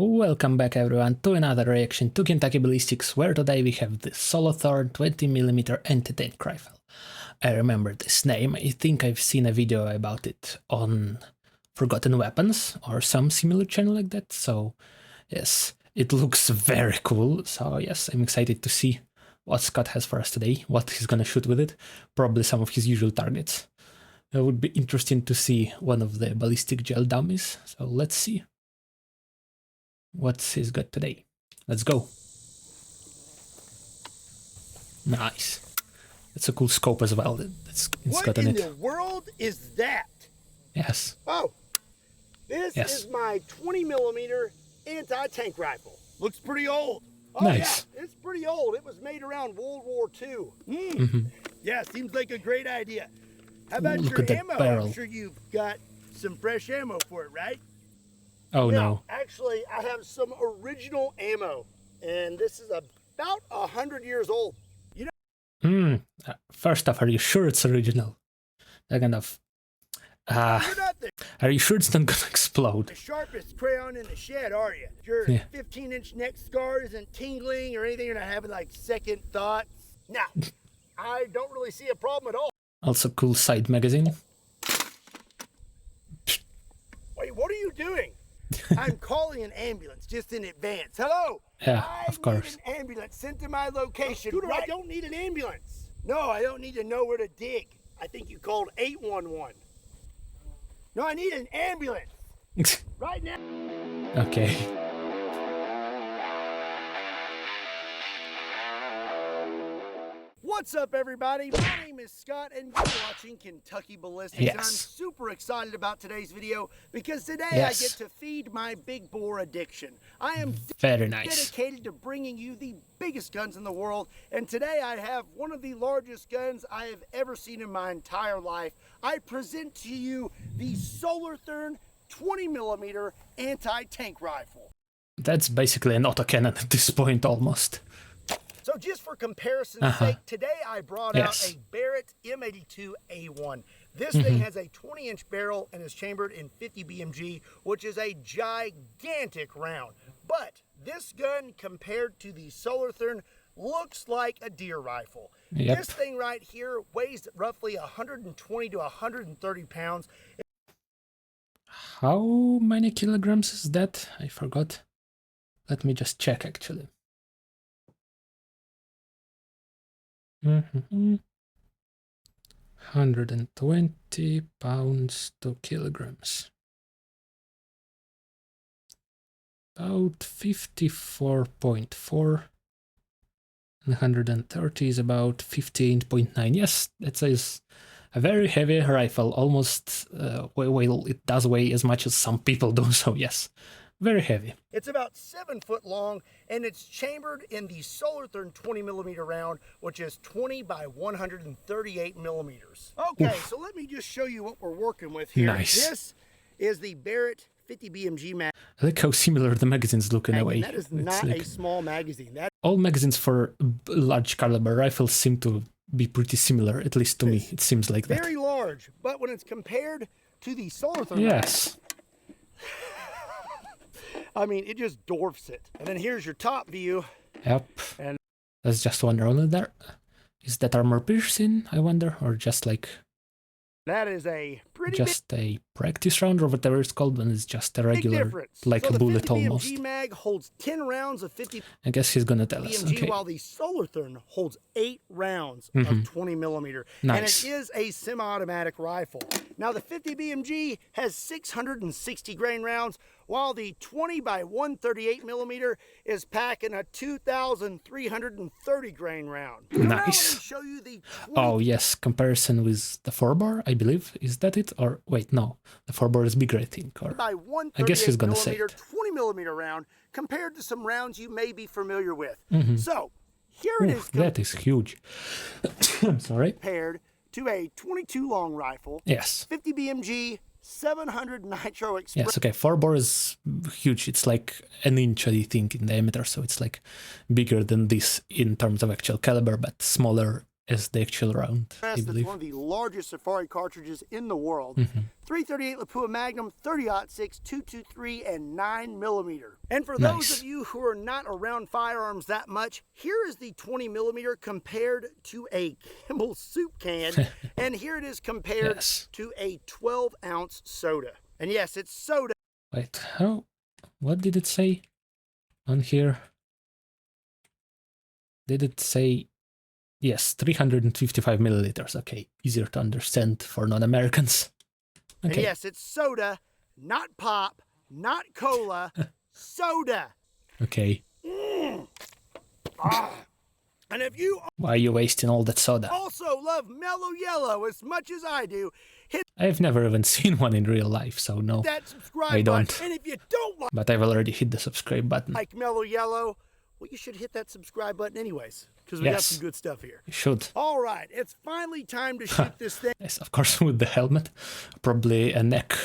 Welcome back everyone to another reaction to Kentucky Ballistics, where today we have the Solothurn 20mm anti-tank rifle. I remember this name. I think I've seen a video about it on Forgotten Weapons or some similar channel like that, so yes, it looks very cool. So yes, I'm excited to see what Scott has for us today, what he's gonna shoot with it, probably some of his usual targets. It would be interesting to see one of the ballistic gel dummies, so let's see what's he's got today. Let's go. Nice. It's a cool scope as well. It's got on it. What in the world is that? Yes. Oh, this is my 20mm anti-tank rifle. Looks pretty old. Oh, nice. Yeah, it's pretty old. It was made around World War II. Yeah, seems like a great idea. How about Look your at that ammo? barrel. I'm sure you've got some fresh ammo for it, right? Oh no. Actually, I have some original ammo, and this is about 100 years old. You know. First off, are you sure it's original? That kind of. Are you sure it's not gonna explode? The sharpest crayon in the shed, are you? Your 15-inch neck scar isn't tingling or anything. You're not having like second thoughts. Nah, I don't really see a problem at all. Also, cool side magazine. Wait, what are you doing? I'm calling an ambulance just in advance. Hello? Yeah, of course. I need an ambulance sent to my location. Dude, I don't need an ambulance. No, I don't need to know where to dig. I think you called 811. No, I need an ambulance. Right now. Okay. What's up, everybody? My name is Scott, and you're watching Kentucky Ballistics. Yes. And I'm super excited about today's video because today I get to feed my big bore addiction. I am very nice. Dedicated to bringing you the biggest guns in the world, and today I have one of the largest guns I have ever seen in my entire life. I present to you the Solothurn 20mm anti-tank rifle. That's basically an autocannon at this point, almost. So just for comparison's sake, today I brought out a Barrett M82A1. This thing has a 20-inch barrel and is chambered in 50 BMG, which is a gigantic round. But this gun, compared to the Solothurn, looks like a deer rifle. This thing right here weighs roughly 120 to 130 pounds. How many kilograms is that? I forgot. Let me just check, actually. 120 pounds to kilograms. About 54.4. 130 is about 58.9. Yes, that is a very heavy rifle. Almost, well, it does weigh as much as some people do, so yes. Very heavy. It's about 7 foot long, and it's chambered in the Solothurn 20mm round, which is 20 by 138 millimeters. Okay, so let me just show you what we're working with here. Nice. This is the Barrett 50 BMG mag. I like how similar the magazines look in a way. That is not a small magazine. All magazines for large caliber rifles seem to be pretty similar, at least to me. It seems like that. Very large, but when it's compared to the Solothurn, yes. I mean, it just dwarfs it. And then here's your top view. Yep. And there's just one round there. Is that armor piercing, I wonder? Or just like... That is a pretty a practice round or whatever it's called, and it's just a regular, like a bullet almost. The 50 BMG mag holds 10 rounds of 50 I guess he's gonna tell us. Okay. While the Solothurn holds 8 rounds of 20mm. Nice. And it is a semi-automatic rifle. Now the 50 BMG has 660 grain rounds, while the 20 by 138 millimeter is packing a 2,330 grain round. Nice. Now let me show you the 20... Oh yes, comparison with the 4-bar, I believe. Is that it? Or wait, no, the 4-bar is bigger, I think. Or by I guess he's gonna say it. 20mm round compared to some rounds you may be familiar with. So here it is. That is huge. I'm sorry. Compared to a 22 long rifle. Yes. 50 BMG. 700 nitro express. Yes, okay, 4-bore is huge. It's like an inch, I think, in diameter, so it's like bigger than this in terms of actual caliber, but smaller as the actual round, I That's believe. one of the largest Safari cartridges in the world. 338 Lapua Magnum, 30-06, 223, and 9mm. And for those of you who are not around firearms that much, here is the 20mm compared to a Kimball soup can, and here it is compared to a 12-ounce soda. And yes, it's soda. Wait, how? What did it say on here? Did it say? Yes, 355 milliliters. Okay, easier to understand for non-Americans. Okay. And yes, it's soda, not pop, not cola, soda. Okay. And if you Why are you wasting all that soda? also love Mellow Yellow as much as I do, hit I've never even seen one in real life, so no, that subscribe I don't. button. And if you don't But I've already hit the subscribe button. like Mellow Yellow, well, you should hit that subscribe button anyways, because we got some good stuff here. You should. All right, it's finally time to shoot this thing. Yes, of course, with the helmet. Probably a neck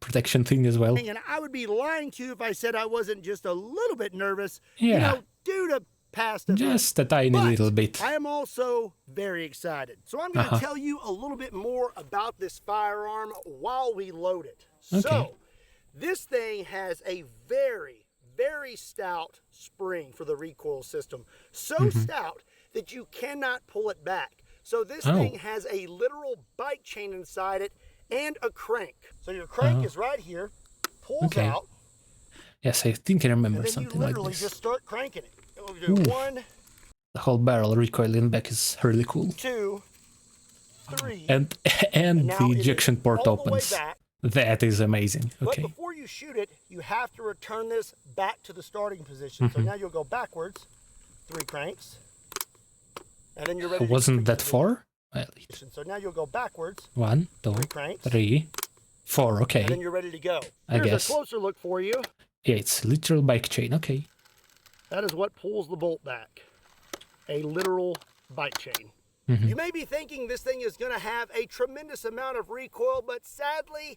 protection thing as well. And I would be lying to you if I said I wasn't just a little bit nervous. Yeah. You know, due to past events. Just a tiny little bit. I am also very excited. So I'm going to tell you a little bit more about this firearm while we load it. Okay. So this thing has a very stout spring for the recoil system. So stout that you cannot pull it back. So this thing has a literal bike chain inside it and a crank. So your crank is right here, pulls out. Yes, I think I remember and then something you like literally this. just start cranking it. We'll do 1, The whole barrel recoiling back is really cool. 2, 3. And the ejection port opens. That is amazing. Okay. But before you shoot it, you have to return this back to the starting position. So now you'll go backwards, 3 cranks, and then you're ready. Wasn't that 4? Well, so now you'll go backwards. 1, 2, 3, 4. Okay. And then you're ready to go. I guess. Here's a closer look for you. Yeah, it's a literal bike chain. Okay. That is what pulls the bolt back. A literal bike chain. You may be thinking this thing is going to have a tremendous amount of recoil, but sadly,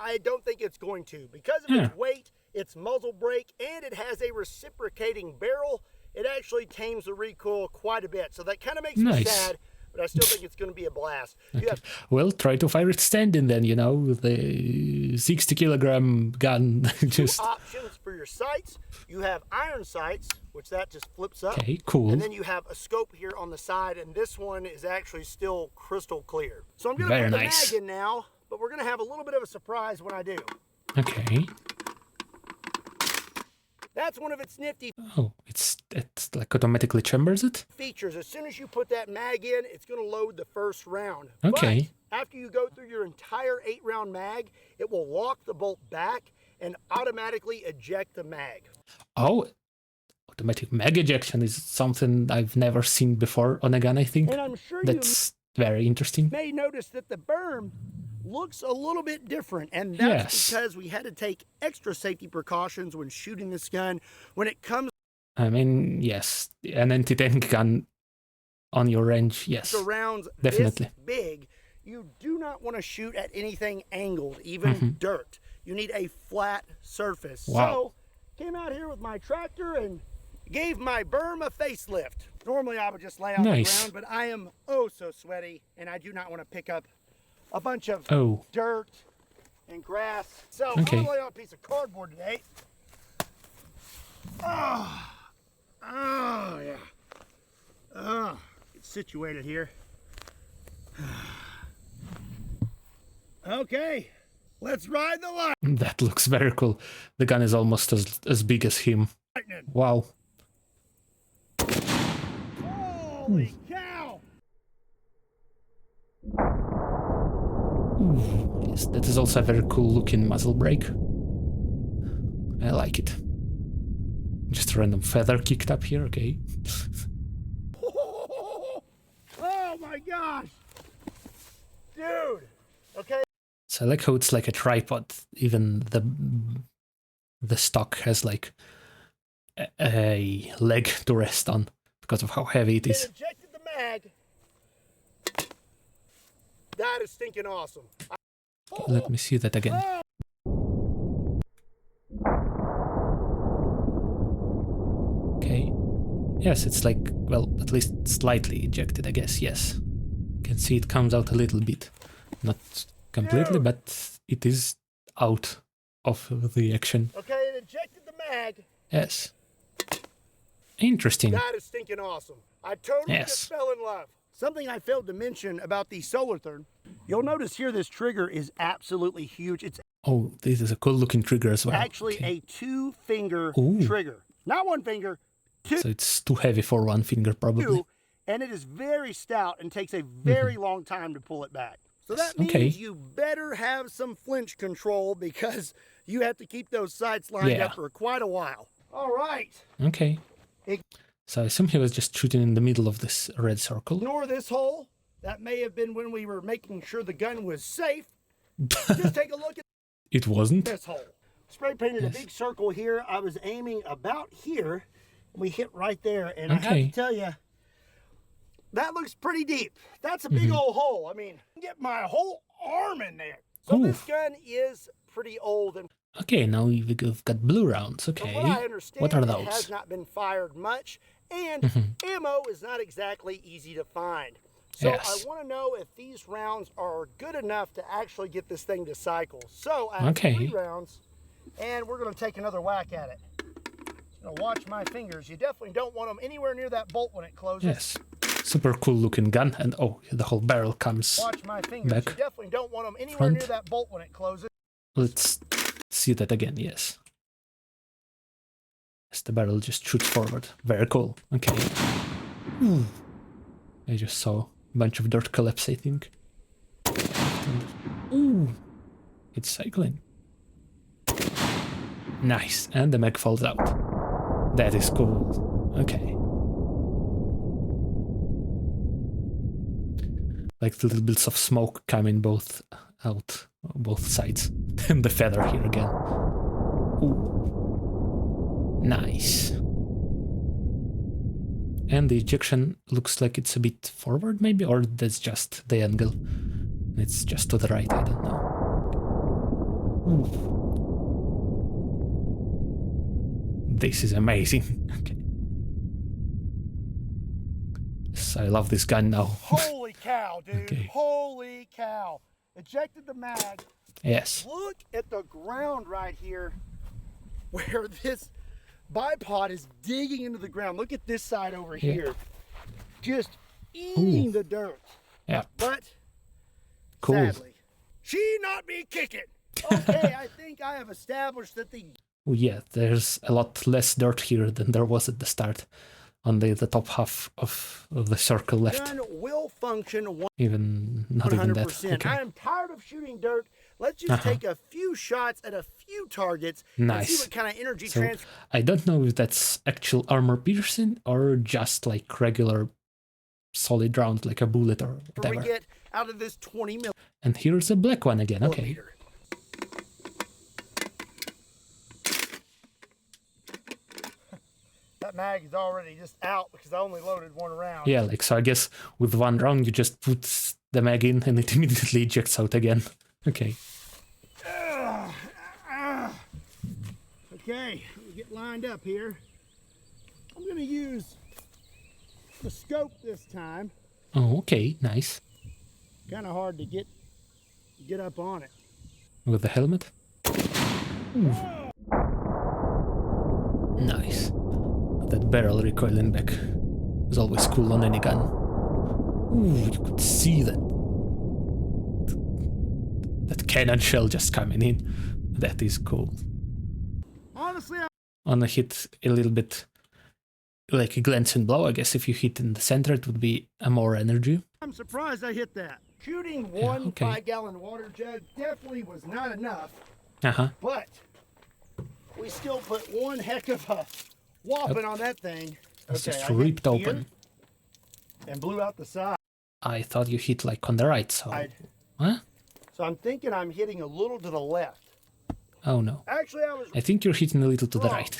I don't think it's going to. Because of its weight, its muzzle brake, and it has a reciprocating barrel, it actually tames the recoil quite a bit. So that kind of makes me sad, but I still think it's going to be a blast. Okay. Well, try to fire it standing then, you know, with the 60-kilogram gun. Just 2 options for your sights. You have iron sights, which that just flips up. Okay, cool. And then you have a scope here on the side, and this one is actually still crystal clear. So I'm going to put the mag in now, but we're going to have a little bit of a surprise when I do. Okay. That's one of its nifty it's like automatically chambers it? features. As soon as you put that mag in, it's going to load the first round. Okay. But after you go through your entire 8-round mag, it will lock the bolt back and automatically eject the mag. Oh, automatic mag ejection is something I've never seen before on a gun, I think. And I'm sure that's very interesting. You may notice that the berm looks a little bit different, and that's because we had to take extra safety precautions when shooting this gun. When it comes, I mean, yes, an anti-tank gun on your range, yes, rounds definitely. This big, you do not want to shoot at anything angled, even dirt. You need a flat surface. Wow. So, came out here with my tractor and gave my berm a facelift. Normally, I would just lay on the ground, but I am oh so sweaty, and I do not want to pick up a bunch of dirt and grass. So I'm gonna lay on a piece of cardboard today. Oh yeah. It's situated here. Okay, let's ride the line. That looks very cool. The gun is almost as big as him. Wow. Holy cow! Yes, that is also a very cool looking muzzle brake. I like it. Just a random feather kicked up here, okay. Oh my gosh! Dude! Okay. So I like how it's like a tripod. Even the stock has like a leg to rest on because of how heavy it is. Ejected the mag. That is stinking awesome. Let me see that again. Okay. Yes, it's like, well, at least slightly ejected, I guess, yes. You can see it comes out a little bit. Not completely, but it is out of the action. Okay, it ejected the mag. Yes. Interesting. That is stinking awesome. I totally just fell in love. Something I failed to mention about the Solothurn, you'll notice here this trigger is absolutely huge. It's this is a cool looking trigger as well. Actually a 2-finger trigger. Not 1 finger, 2. So it's too heavy for 1 finger probably. And it is very stout and takes a very long time to pull it back. So that means you better have some flinch control because you have to keep those sights lined up for quite a while. All right. Okay. So I assume he was just shooting in the middle of this red circle. Ignore this hole. That may have been when we were making sure the gun was safe. Just take a look at it wasn't. This hole. Spray painted a big circle here. I was aiming about here. We hit right there. And I have to tell you, that looks pretty deep. That's a big old hole. I mean, get my whole arm in there. So this gun is pretty old. And okay, now we've got blue rounds. Okay. From what I understand, what are those? It has not been fired much. And ammo is not exactly easy to find. So I want to know if these rounds are good enough to actually get this thing to cycle. So I have 3 rounds, and we're going to take another whack at it. Now watch my fingers. You definitely don't want them anywhere near that bolt when it closes. Yes. Super cool looking gun, and the whole barrel comes Watch my fingers. back. You definitely don't want them anywhere near that bolt when it closes. Let's see that again, yes. As the barrel just shoots forward. Very cool. Okay. I just saw a bunch of dirt collapse, I think. Ooh, it's cycling. Nice, and the mag falls out. That is cool. Okay. Like little bits of smoke coming both sides. And the feather here again. Ooh. Nice. And the ejection looks like it's a bit forward maybe, or that's just the angle. It's just to the right, I don't know. Ooh. This is amazing. Okay. Yes, I love this gun now. Holy cow, dude. Okay. Holy cow. Ejected the mag. Yes. Look at the ground right here where this bipod is digging into the ground. Look at this side over here. Just eating the dirt. Yeah. But cool. Sadly, she not be kicking. Okay, I think I have established that the... Yeah, there's a lot less dirt here than there was at the start. On the top half of the circle left. Gun will function 100%. Even that. Okay. I am tired of shooting dirt. Let's just take a few shots at a few targets and see what kind of energy transfer. I don't know if that's actual armor piercing or just like regular solid round, like a bullet or whatever. We get out of this 20 mil. And here's a black one again. Okay. That mag is already just out because I only loaded 1 round. Yeah, like, so I guess with 1 round you just put the mag in and it immediately ejects out again. Okay. Okay, we get lined up here. I'm going to use the scope this time. Oh, okay, nice. Kind of hard to get up on it. With the helmet? Ooh. Nice. That barrel recoiling back is always cool on any gun. Ooh, you could see that cannon shell just coming in. That is cool. Honestly, on a hit a little bit like a glancing blow, I guess if you hit in the center it would be a more energy. I'm surprised I hit that. Shooting 1 5-gallon water jug definitely was not enough. But we still put one heck of a whopping on that thing. It's just ripped open. And blew out the side. I thought you hit like on the right side. Huh? So I'm thinking I'm hitting a little to the left. Oh no. Actually, I think you're hitting a little to the right.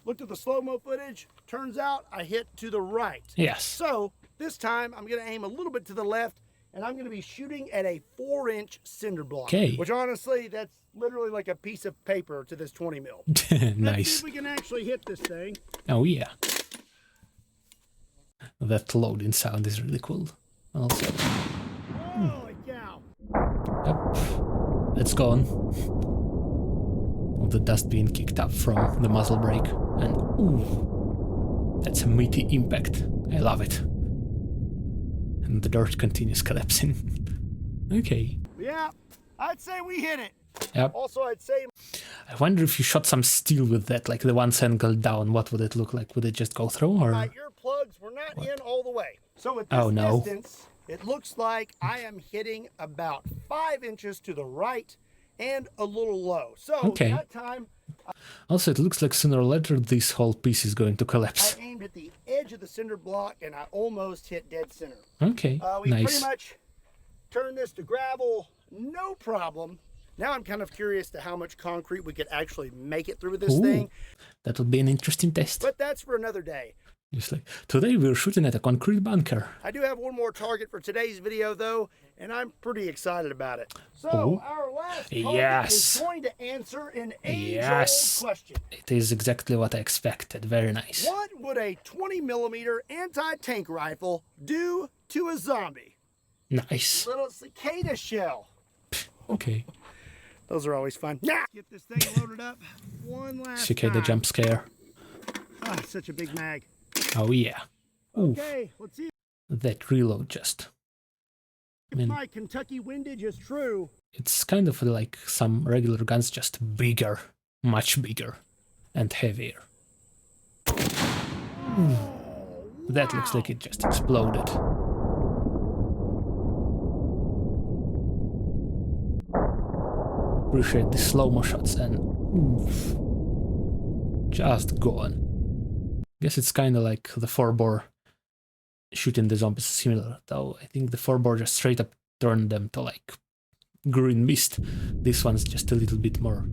Looked at the slow-mo footage. Turns out I hit to the right. Yes. So this time I'm going to aim a little bit to the left, and I'm going to be shooting at a 4-inch cinder block. Okay. Which honestly, that's literally like a piece of paper to this 20 mil. Nice. Let's see if we can actually hit this thing. Oh yeah. That loading sound is really cool. Also, Holy cow! yep, it's gone. All the dust being kicked up from the muzzle brake, and ooh, that's a meaty impact. I love it. And the dirt continues collapsing. Okay. Yeah, I'd say we hit it. Yep. Also, I'd say... I wonder if you shot some steel with that, like the one's angled down, what would it look like? Would it just go through, or...? My earplugs were not in all the way. So at this Oh, no. distance, it looks like I am hitting about 5 inches to the right and a little low. So okay. that time... Also, it looks like sooner or later this whole piece is going to collapse. I aimed at the edge of the cinder block and I almost hit dead center. Okay, we nice. pretty much turned this to gravel, no problem. Now I'm kind of curious to how much concrete we could actually make it through this thing. That would be an interesting test. But that's for another day. Just like, today we're shooting at a concrete bunker. I do have one more target for today's video though, and I'm pretty excited about it. So our last target is going to answer an age-old question. It is exactly what I expected. Very nice. What would a 20mm anti-tank rifle do to a zombie? Nice. Little cicada shell. Okay. Those are always fun. Get this thing loaded up one last Cicada time. jump scare. Ah, such a big mag. Oh yeah. Okay, let's see that reload just. if my Kentucky windage is true. It's kind of like some regular guns, just bigger, much bigger, and heavier. That looks like it just exploded. Appreciate the slow-mo shots and oof, just gone. Guess it's kind of like the 4-bore shooting the zombies similar, though I think the 4-bore just straight up turned them to like green mist. This one's just a little bit more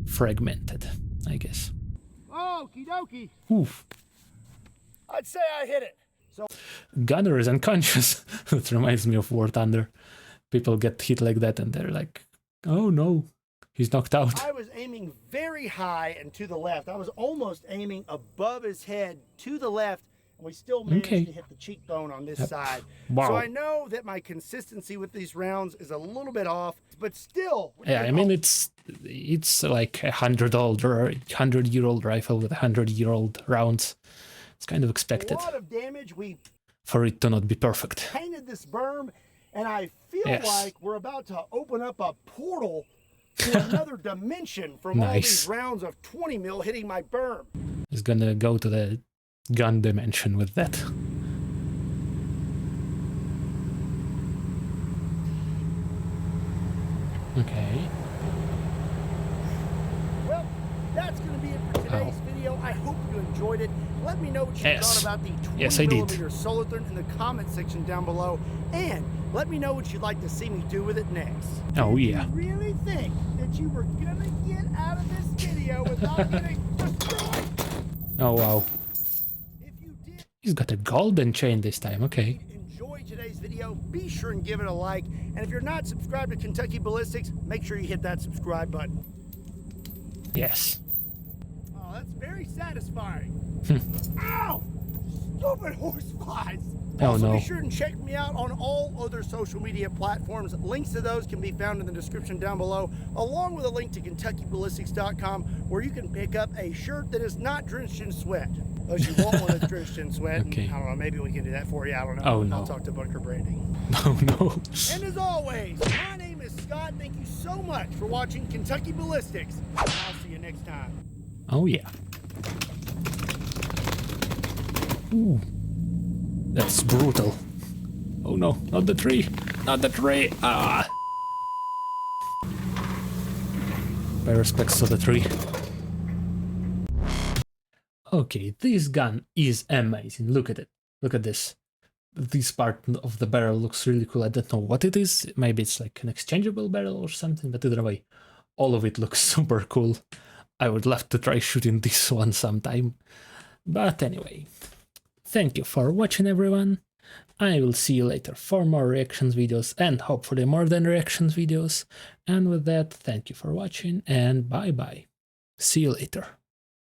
fragmented, I guess. Okie dokie. Oof. I'd say I hit it. So Gunner is unconscious. That reminds me of War Thunder. People get hit like that and they're like, oh no, he's knocked out. I was aiming very high and to the left. I was almost aiming above his head to the left, and we still managed to hit the cheekbone on this side. Wow. So I know that my consistency with these rounds is a little bit off, but still. Yeah, I mean, it's like 100-year-old rifle with 100-year-old rounds. It's kind of expected. A lot of damage. We for it to not be perfect. Painted this berm, and I feel like we're about to open up a portal to another dimension from all these rounds of 20 mil hitting my berm. He's gonna go to the gun dimension with that. Okay. Well, that's going to be it for today's video. I hope you enjoyed it. Let me know what you thought about the 20mm Solothurn in the comment section down below. And let me know what you'd like to see me do with it next. Oh, yeah. Did you really think that you were going to get out of this video without getting destroyed? Oh, wow. If you did, he's got a golden chain this time. Okay. Enjoy today's video. Be sure and give it a like. And if you're not subscribed to Kentucky Ballistics, make sure you hit that subscribe button. Yes. Oh, that's very satisfying. Ow! Stupid horseflies! Also, be sure and check me out on all other social media platforms. Links to those can be found in the description down below, along with a link to KentuckyBallistics.com, where you can pick up a shirt that is not drenched in sweat. Unless you want one that's drenched in sweat. Okay. And, I don't know, maybe we can do that for you. I don't know. Oh, no. I'll talk to Bunker Branding. Oh, no. And as always, my name is Scott. Thank you so much for watching Kentucky Ballistics. And I'll see you next time. Oh, yeah. Ooh. That's brutal. Oh no, not the tree. Not the tree. Ah. My respects to the tree. Okay, this gun is amazing. Look at it. Look at this. This part of the barrel looks really cool. I don't know what it is. Maybe it's like an exchangeable barrel or something, but either way, all of it looks super cool. I would love to try shooting this one sometime. But anyway, thank you for watching, everyone. I will see you later for more reactions videos and hopefully more than reactions videos. And with that, thank you for watching and bye bye. See you later.